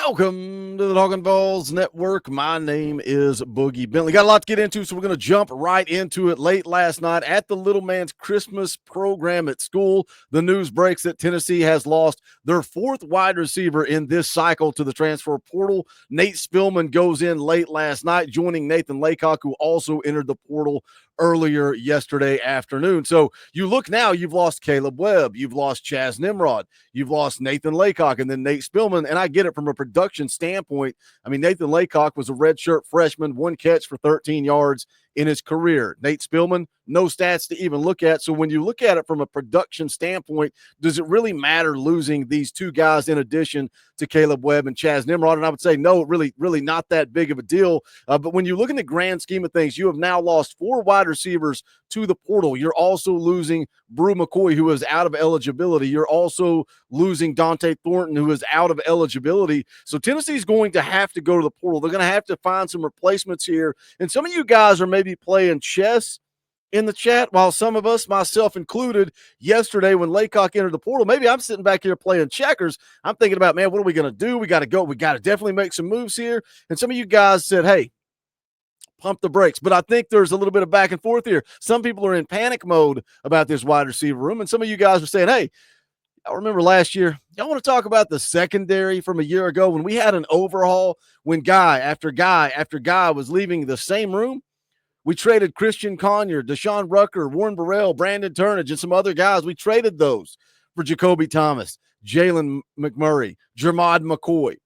Welcome to the Talkin VAWLS Network. My name is Boogie Bentley. Got a lot to get into, so we're going to jump right into it. Late last night at the little man's Christmas program at school, the news breaks that Tennessee has lost their fourth wide receiver in this cycle to the transfer portal. Nate Spillman goes in late last night, joining Nathan Laycock, who also entered the portal earlier yesterday afternoon. So you look now, you've lost Caleb Webb, you've lost Chaz Nimrod, you've lost Nathan Laycock, and then Nate Spillman. And I get it from a production standpoint. I mean, Nathan Laycock was a redshirt freshman, one catch for 13 yards in his career. Nate Spillman, no stats to even look at. So when you look at it from a production standpoint, does it really matter losing these two guys in addition to Caleb Webb and Chaz Nimrod? And I would say no, really not that big of a deal. But when you look in the grand scheme of things, you have now lost four wide receivers to the portal. You're also losing Brew McCoy, who is out of eligibility. You're also losing Dante Thornton, who is out of eligibility. So Tennessee's going to have to go to the portal. They're going to have to find some replacements here. And some of you guys are maybe playing chess in the chat, while some of us, myself included, yesterday when Laycock entered the portal, maybe I'm sitting back here playing checkers. I'm thinking about, man, what are we going to do? We got to go. We got to definitely make some moves here. And some of you guys said, hey, pump the brakes. But I think there's a little bit of back and forth here. Some people are in panic mode about this wide receiver room, and some of you guys are saying, hey, I remember last year, y'all want to talk about the secondary from a year ago when we had an overhaul, when guy after guy after guy was leaving the same room? We traded Christian Conyer, Deshaun Rucker, Warren Burrell, Brandon Turnage, and some other guys. We traded those for Jacoby Thomas, Jalen McMurray, Jermod McCoy.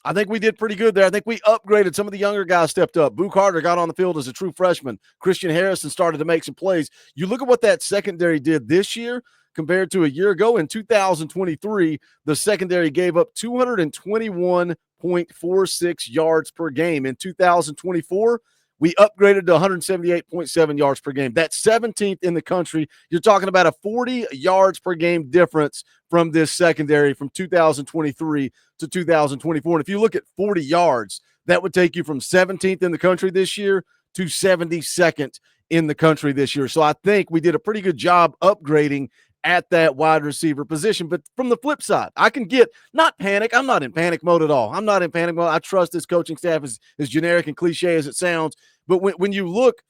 I think we did pretty good there. I think we upgraded. Some of the younger guys stepped up. Boo Carter got on the field as a true freshman. Christian Harrison started to make some plays. You look at what that secondary did this year compared to a year ago. In 2023, the secondary gave up 221.46 yards per game. In 2024, we upgraded to 178.7 yards per game. That's 17th in the country. You're talking about a 40 yards per game difference from this secondary from 2023 to 2024. And if you look at 40 yards, that would take you from 17th in the country this year to 72nd in the country this year. So I think we did a pretty good job upgrading at that wide receiver position. But from the flip side, I can get not panic. I'm not in panic mode at all. I'm not in panic mode. I trust this coaching staff, as generic and cliche as it sounds. But when you look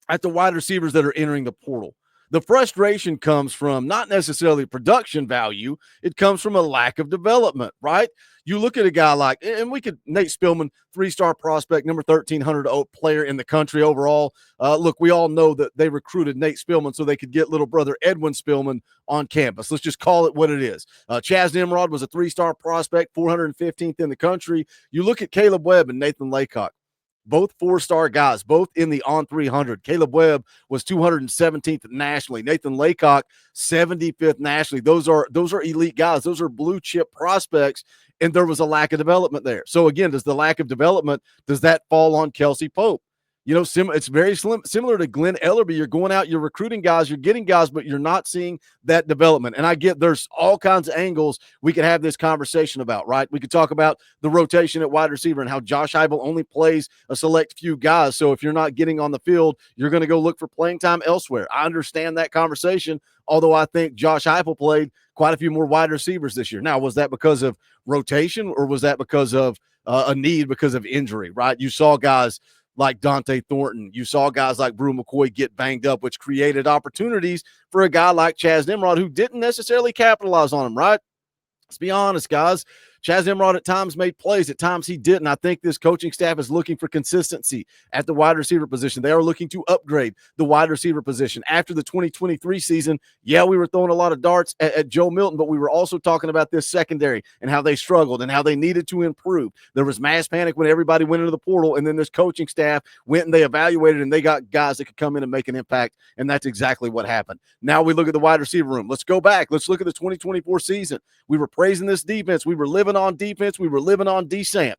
at the wide receivers that are entering the portal, the frustration comes from not necessarily production value. It comes from a lack of development, right? You look at a guy like, and we could, Nate Spillman, 3-star prospect, number 1,300 player in the country overall. Look, we all know that they recruited Nate Spillman so they could get little brother Edwin Spillman on campus. Let's just call it what it is. Chaz Nimrod was a 3-star prospect, 415th in the country. You look at Caleb Webb and Nathan Laycock. Both 4-star guys, both in the on 300. Caleb Webb was 217th nationally. Nathan Laycock, 75th nationally. Those are elite guys. Those are blue chip prospects, and there was a lack of development there. So again, does the lack of development, does that fall on Kelsey Pope? You know, it's very similar to Glenn Ellerby. You're going out, you're recruiting guys, you're getting guys, but you're not seeing that development. And I get there's all kinds of angles we could have this conversation about, right? We could talk about the rotation at wide receiver and how Josh Heupel only plays a select few guys. So if you're not getting on the field, you're going to go look for playing time elsewhere. I understand that conversation, although I think Josh Heupel played quite a few more wide receivers this year. Now, was that because of rotation or was that because of a need because of injury, right? You saw guys like Dante Thornton. You saw guys like Brew McCoy get banged up, which created opportunities for a guy like Chaz Nimrod who didn't necessarily capitalize on them, right? Let's be honest, guys. Chaz Nimrod at times made plays. At times he didn't. I think this coaching staff is looking for consistency at the wide receiver position. They are looking to upgrade the wide receiver position. After the 2023 season, yeah, we were throwing a lot of darts at Joe Milton, but we were also talking about this secondary and how they struggled and how they needed to improve. There was mass panic when everybody went into the portal, and then this coaching staff went and they evaluated, and they got guys that could come in and make an impact, and that's exactly what happened. Now we look at the wide receiver room. Let's go back. Let's look at the 2024 season. We were praising this defense. We were living on defense. We were living on DSAMP.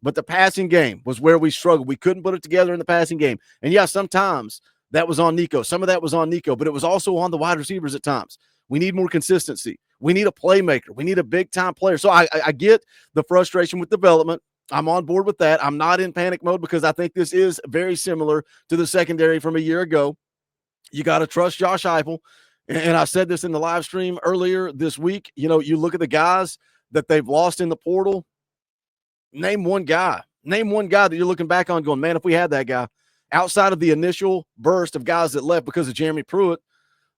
But the passing game was where we struggled. We couldn't put it together in the passing game. And yeah, sometimes that was on Nico. Some of that was on Nico, but it was also on the wide receivers at times. We need more consistency. We need a playmaker. We need a big-time player. So I get the frustration with development. I'm on board with that. I'm not in panic mode because I think this is very similar to the secondary from a year ago. You got to trust Josh Heupel. And I said this in the live stream earlier this week. You know, you look at the guys that they've lost in the portal. Name one guy. Name one guy that you're looking back on going, man, if we had that guy, outside of the initial burst of guys that left because of Jeremy Pruitt,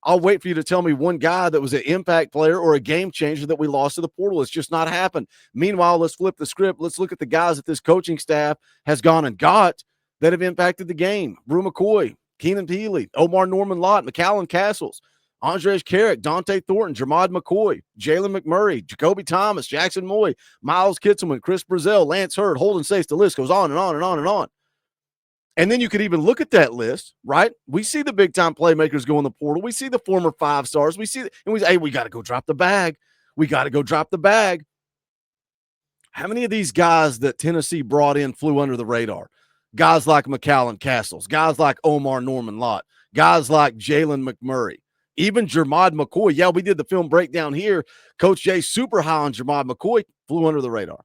I'll wait for you to tell me one guy that was an impact player or a game changer that we lost to the portal. It's just not happened. Meanwhile, let's flip the script. Let's look at the guys that this coaching staff has gone and got that have impacted the game. Brew McCoy, Keenan Peely, Omar Norman Lott, McAllen Castles, Andres Carrick, Dante Thornton, Jermod McCoy, Jalen McMurray, Jacoby Thomas, Jackson Moy, Miles Kitselman, Chris Brazell, Lance Hurd, Holden Sace. The list goes on and on and on and on. And then you could even look at that list, right? We see the big time playmakers go in the portal. We see the former 5 stars. We see, and we say, hey, we got to go drop the bag. We got to go drop the bag. How many of these guys that Tennessee brought in flew under the radar? Guys like McAllen Castles, guys like Omar Norman Lott, guys like Jalen McMurray, even Jermod McCoy. Yeah, we did the film breakdown here. Coach Jay super high on Jermod McCoy, flew under the radar.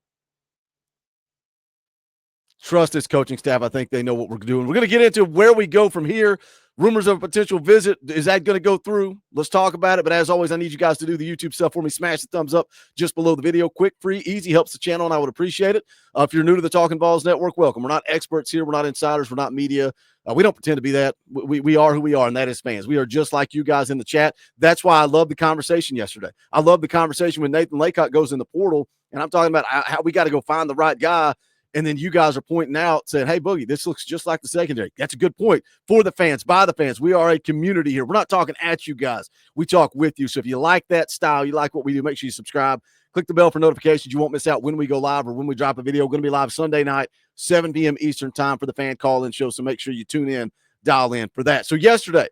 Trust this coaching staff. I think they know what we're doing. We're going to get into where we go from here. Rumors of a potential visit. Is that going to go through? Let's talk about it. But as always, I need you guys to do the YouTube stuff for me. Smash the thumbs up just below the video. Quick, free, easy, helps the channel, and I would appreciate it. If you're new to the Talkin VAWLS Network, welcome. We're not experts here. We're not insiders. We're not media. We don't pretend to be that. We are who we are, and that is fans. We are just like you guys in the chat. That's why I love the conversation yesterday. I love the conversation when Nathan Laycock goes in the portal, and I'm talking about how we got to go find the right guy. And then you guys are pointing out saying, hey, Boogie, this looks just like the secondary. That's a good point. For the fans, by the fans. We are a community here. We're not talking at you guys. We talk with you. So if you like that style, you like what we do, make sure you subscribe. Click the bell for notifications. You won't miss out when we go live or when we drop a video. We're going to be live Sunday night, 7 p.m. Eastern time for the fan call-in show. So make sure you tune in, dial in for that. So yesterday,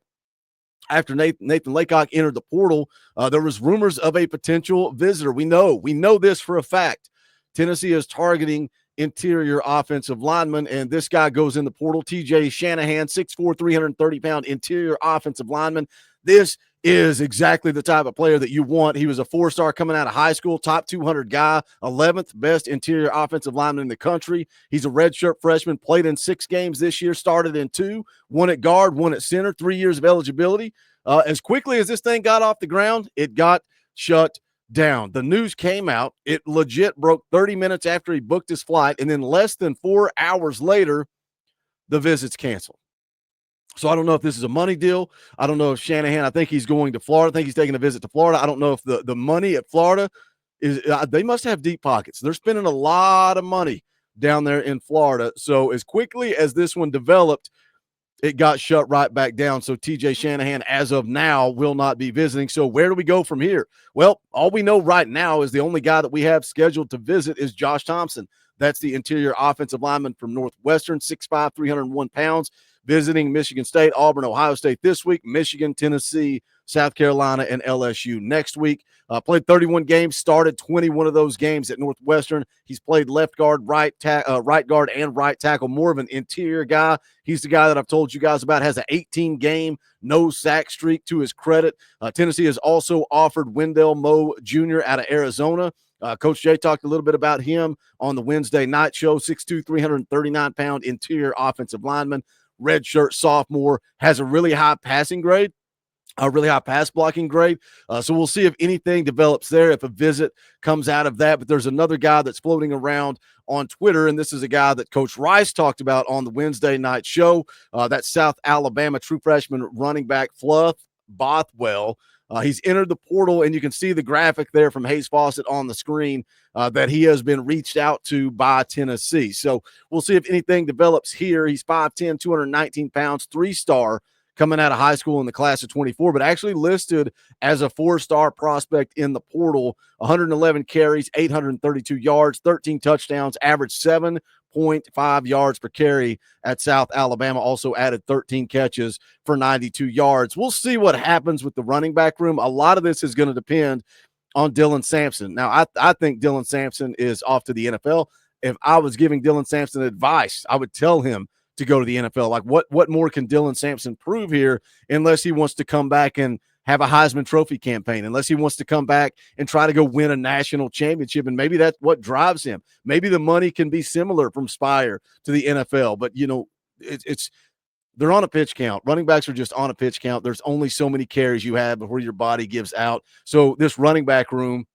after Nathan Laycock entered the portal, there was rumors of a potential visitor. We know this for a fact. Tennessee is targeting interior offensive lineman, and this guy goes in the portal. TJ Shanahan, 6'4", 330-pound interior offensive lineman. This is exactly the type of player that you want. He was a 4-star coming out of high school, top 200 guy, 11th best interior offensive lineman in the country. He's a redshirt freshman, played in 6 games this year, started in 2, 1 at guard, 1 at center, 3 years of eligibility. As quickly as this thing got off the ground, it got shut down. The news came out. It legit broke 30 minutes after he booked his flight, and then less than 4 hours later, the visit's canceled. So I don't know if this is a money deal. I don't know if Shanahan, I think he's going to Florida. I think he's taking a visit to Florida. I don't know if the money at Florida is, they must have deep pockets. They're spending a lot of money down there in Florida. So as quickly as this one developed, it got shut right back down. So TJ Shanahan, as of now, will not be visiting. So where do we go from here? Well, all we know right now is the only guy that we have scheduled to visit is Josh Thompson. That's the interior offensive lineman from Northwestern, 6'5", 301 pounds, visiting Michigan State, Auburn, Ohio State this week, Michigan, Tennessee, South Carolina, and LSU next week. Played 31 games, started 21 of those games at Northwestern. He's played left guard, right guard, and right tackle, more of an interior guy. He's the guy that I've told you guys about, has an 18-game no sack streak to his credit. Tennessee has also offered Wendell Moe Jr. out of Arizona. Coach Jay talked a little bit about him on the Wednesday night show, 6'2", 339-pound interior offensive lineman, redshirt sophomore, has a really high passing grade, a really high pass blocking grade. So we'll see if anything develops there, if a visit comes out of that. But there's another guy that's floating around on Twitter, and this is a guy that Coach Rice talked about on the Wednesday night show. That's South Alabama true freshman running back Fluff Bothwell. He's entered the portal, and you can see the graphic there from Hayes Fawcett on the screen that he has been reached out to by Tennessee. So we'll see if anything develops here. He's 5'10", 219 pounds, 3-star coming out of high school in the class of 24, but actually listed as a 4-star prospect in the portal, 111 carries, 832 yards, 13 touchdowns, averaged 7.5 yards per carry at South Alabama, also added 13 catches for 92 yards. We'll see what happens with the running back room. A lot of this is going to depend on Dylan Sampson. Now, I think Dylan Sampson is off to the NFL. If I was giving Dylan Sampson advice, I would tell him to go to the NFL. Like, what more can Dylan Sampson prove here, unless he wants to come back and have a Heisman Trophy campaign, unless he wants to come back and try to go win a national championship, and maybe that's what drives him. Maybe the money can be similar from Spire to the NFL, but, you know, it's they're on a pitch count. Running backs are just on a pitch count. There's only so many carries you have before your body gives out. So this running back room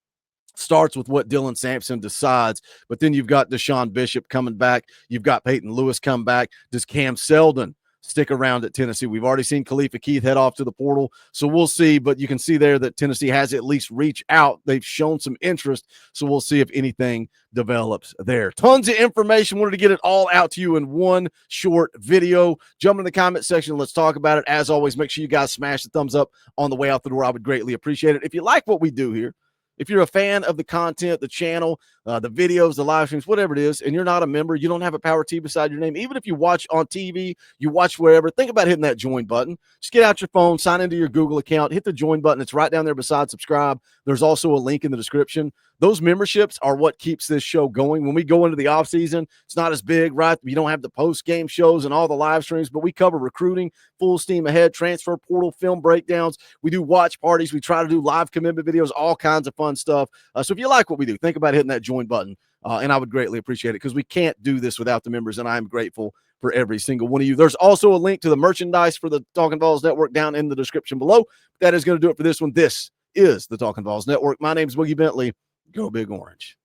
starts with what Dylan Sampson decides, but then you've got Deshaun Bishop coming back. You've got Peyton Lewis come back. Does Cam Seldon stick around at Tennessee? We've already seen Khalifa Keith head off to the portal, so we'll see, but you can see there that Tennessee has at least reached out. They've shown some interest, so we'll see if anything develops there. Tons of information. Wanted to get it all out to you in one short video. Jump in the comment section. Let's talk about it. As always, make sure you guys smash the thumbs up on the way out the door. I would greatly appreciate it. If you like what we do here, if you're a fan of the content, the channel, the videos, the live streams, whatever it is, and you're not a member, you don't have a Power T beside your name, even if you watch on TV, you watch wherever, think about hitting that join button. Just get out your phone, sign into your Google account, hit the join button. It's right down there beside subscribe. There's also a link in the description. Those memberships are what keeps this show going. When we go into the off season, it's not as big, right? You don't have the post-game shows and all the live streams, but we cover recruiting, full steam ahead, transfer portal, film breakdowns. We do watch parties. We try to do live commitment videos, all kinds of fun stuff. So if you like what we do, think about hitting that join button, and I would greatly appreciate it because we can't do this without the members, and I'm grateful for every single one of you. There's also a link to the merchandise for the Talkin VAWLS Network down in the description below. That is going to do it for this one. This is the Talkin VAWLS Network. My name is Boogie Bentley. Go Big Orange.